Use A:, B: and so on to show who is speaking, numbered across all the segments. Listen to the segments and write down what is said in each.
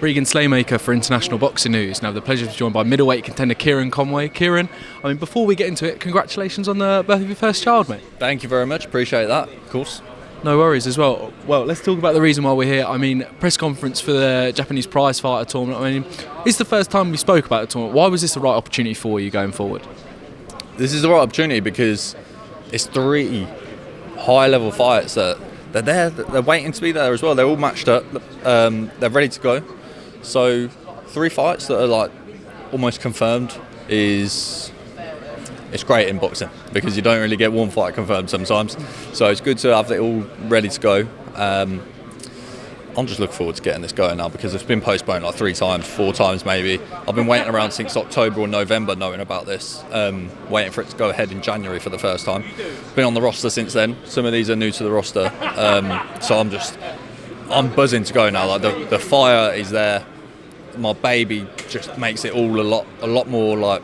A: Bregan Slaymaker for International Boxing News. Now, the pleasure to be joined by middleweight contender Kieron Conway. Kieron, I mean, before we get into it, congratulations on the birth of your first child, mate.
B: Thank you very much. Appreciate that, of course.
A: No worries as well. Well, let's talk about the reason why we're here. I mean, press conference for the Japanese PrizeFighter tournament. I mean, it's the first time we spoke about the tournament. Why was this the right opportunity for you going forward?
B: This is the right opportunity because it's 3 high-level fights that they're there. They're waiting to be there as well. They're all matched up. They're ready to go. So 3 fights that are like almost confirmed it's great in boxing because you don't really get one fight confirmed sometimes. So it's good to have it all ready to go. I'm just looking forward to getting this going now because it's been postponed like 3 times, 4 times maybe. I've been waiting around since October or November knowing about this, waiting for it to go ahead in January for the first time. Been on the roster since then. Some of these are new to the roster. So I'm buzzing to go now. Like the fire is there. My baby just makes it all a lot more like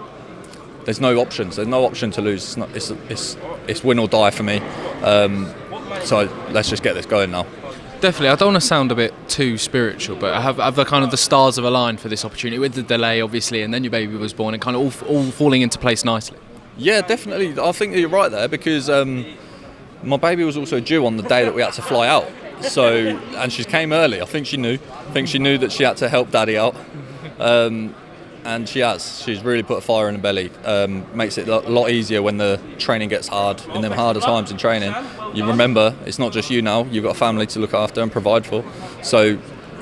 B: there's no options. There's no option to lose. It's win or die for me. So let's just get this going now.
A: Definitely. I don't want to sound a bit too spiritual, but have the kind of the stars have aligned for this opportunity with the delay, obviously, and then your baby was born and kind of all falling into place nicely.
B: Yeah, definitely. I think you're right there because my baby was also due on the day that we had to fly out. So, and she came early. I think she knew that she had to help Daddy out, and she has. She's really put a fire in the belly. Makes it a lot easier when the training gets hard. In them harder times in training, you remember it's not just you now. You've got a family to look after and provide for. So,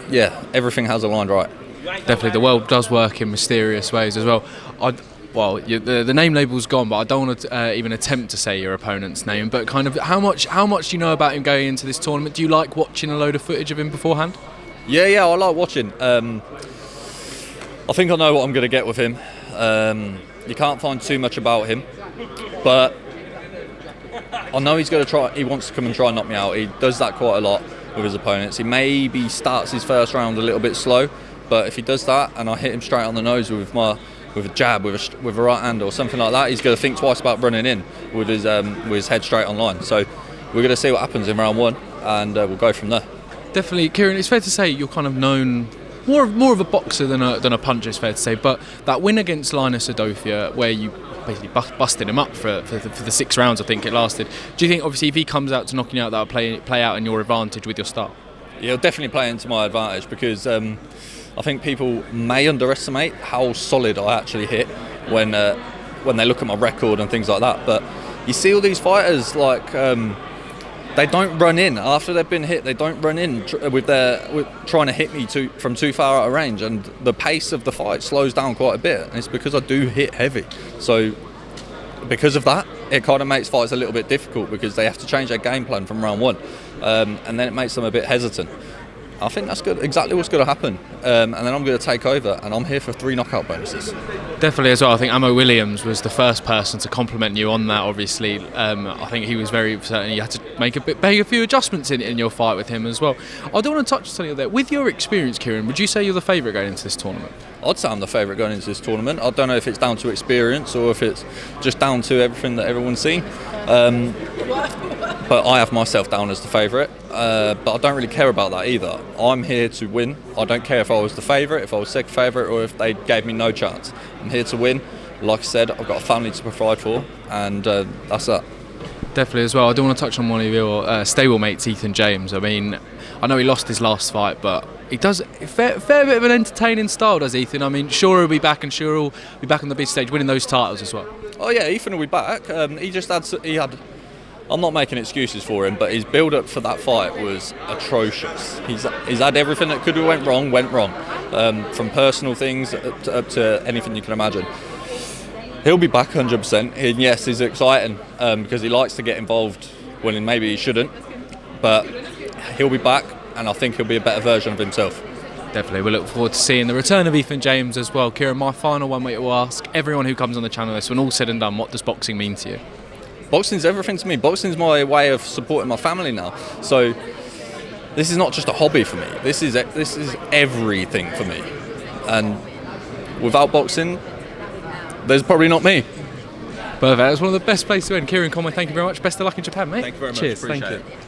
B: yeah, everything has aligned right.
A: Definitely, the world does work in mysterious ways as well. The name label's gone, but I don't want to even attempt to say your opponent's name. But kind of, how much do you know about him going into this tournament? Do you like watching a load of footage of him beforehand?
B: Yeah, I like watching. I think I know what I'm going to get with him. You can't find too much about him, but I know he's going to try. He wants to come and try and knock me out. He does that quite a lot with his opponents. He maybe starts his first round a little bit slow, but if he does that and I hit him straight on the nose with a jab, with a right hand or something like that, he's going to think twice about running in with his head straight on line. So we're going to see what happens in round 1, and we'll go from there.
A: Definitely, Kieron. It's fair to say you're kind of known more of a boxer than a puncher. It's fair to say, but that win against Linus Adofia, where you basically busted him up for the 6 rounds, I think it lasted. Do you think, obviously, if he comes out to knocking you out, that'll play out in your advantage with your start? Yeah,
B: it'll definitely play into my advantage because I think people may underestimate how solid I actually hit when they look at my record and things like that. But you see all these fighters like they don't run in after they've been hit. They don't run in with trying to hit me from too far out of range, and the pace of the fight slows down quite a bit. And it's because I do hit heavy. So because of that, it kind of makes fights a little bit difficult because they have to change their game plan from round 1, and then it makes them a bit hesitant. I think that's good. Exactly what's going to happen, and then I'm going to take over, and I'm here for 3 knockout bonuses.
A: Definitely as well. I think Amo Williams was the first person to compliment you on that. Obviously, I think he was very certain you had to make a few adjustments in your fight with him as well. I do want to touch on something there. With your experience, Kieron, would you say you're the favourite going into this tournament?
B: I'd say I'm the favourite going into this tournament. I don't know if it's down to experience or if it's just down to everything that everyone's seen. But I have myself down as the favourite. But I don't really care about that either. I'm here to win. I don't care if I was the favourite, if I was second favourite, or if they gave me no chance. I'm here to win. Like I said, I've got a family to provide for, and that's that.
A: Definitely as well. I do want to touch on one of your stablemates, Eithan James. I mean, I know he lost his last fight, but he does a fair bit of an entertaining style, does Eithan? I mean, sure he'll be back, and sure he'll be back on the big stage winning those titles as well.
B: Oh yeah, Ethan will be back. He had. I'm not making excuses for him, but his build-up for that fight was atrocious. He's had everything that could have went wrong, from personal things up to anything you can imagine. He'll be back 100%. And yes, he's exciting because he likes to get involved when maybe he shouldn't, but he'll be back, and I think he'll be a better version of himself.
A: Definitely, we look forward to seeing the return of Eithan James as well. Kieron, my final one way to ask everyone who comes on the channel this, when all said and done, what does boxing mean to you?
B: Boxing's everything to me. Boxing's my way of supporting my family now. So this is not just a hobby for me. This is everything for me. And without boxing, there's probably not me.
A: Perfect. That's one of the best places to end. Kieron Conway, thank you very much. Best of luck in Japan, mate.
B: Thank you very much.
A: Cheers.
B: Appreciate
A: Thank you.
B: it.